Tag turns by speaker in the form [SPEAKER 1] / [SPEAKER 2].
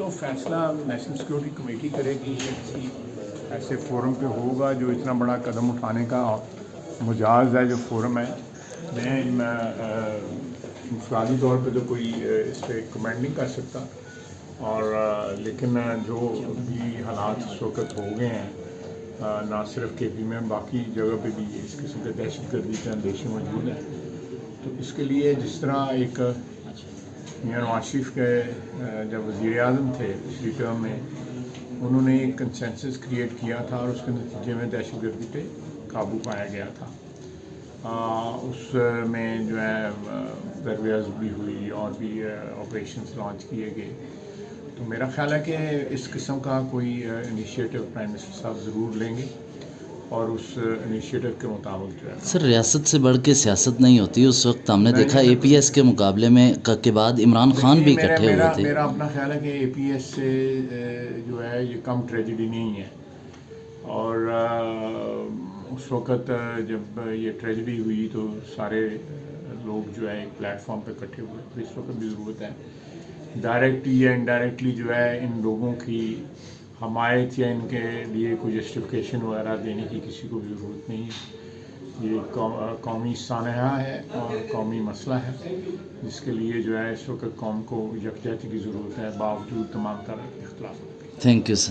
[SPEAKER 1] تو فیصلہ national security committee کرے گی یا کسی ایسے فورم پہ ہوگا جو اتنا بڑا قدم اٹھانے کا مجاز ہے جو فورم ہے. میں انفرادی طور پہ تو کوئی اس پہ کمنٹ نہیں کر سکتا, اور لیکن جو بھی حالات اس وقت ہو گئے ہیں نہ صرف کے پی میں, باقی جگہ پہ بھی اس قسم کے دہشت گردی کے اندیشے موجود ہیں. تو اس کے لیے جس طرح ایک میاں نواز شریف کے جب وزیر اعظم تھے پچھلی ٹرم میں, انہوں نے ایک کنسنسس کریٹ کیا تھا اور اس کے نتیجے میں دہشت گردی پہ قابو پایا گیا تھا. اس میں جو ہے پرویز بھی ہوئی اور بھی آپریشنس لانچ کیے گئے. تو میرا خیال ہے کہ اس قسم کا کوئی انیشیٹو پرائم منسٹر صاحب ضرور لیں گے اور اس انیشیٹو کے مطابق جو ہے.
[SPEAKER 2] سر ریاست سے بڑھ کے سیاست نہیں ہوتی. اس وقت ہم نے دیکھا اے پی ایس کے مقابلے میں کے بعد عمران خان بھی اکٹھے ہوئے تھے.
[SPEAKER 1] میرا اپنا خیال ہے کہ اے پی ایس سے جو ہے یہ کم ٹریجڈی نہیں ہے, اور اس وقت جب یہ ٹریجڈی ہوئی تو سارے لوگ جو ہے ایک پلیٹ فارم پہ اکٹھے ہوئے. تو اس وقت بھی ضرورت ہے ڈائریکٹلی یا انڈائریکٹلی جو ہے ان لوگوں کی حمایت یا ان کے لیے کوئی جسٹیفیکیشن وغیرہ دینے کی کسی کو بھی ضرورت نہیں ہے. یہ قومی سانحہ ہے اور قومی مسئلہ ہے جس کے لیے جو ہے اس وقت قوم کو یکجہتی کی ضرورت ہے باوجود تمام طرح کے اختلافات.
[SPEAKER 2] Thank you sir.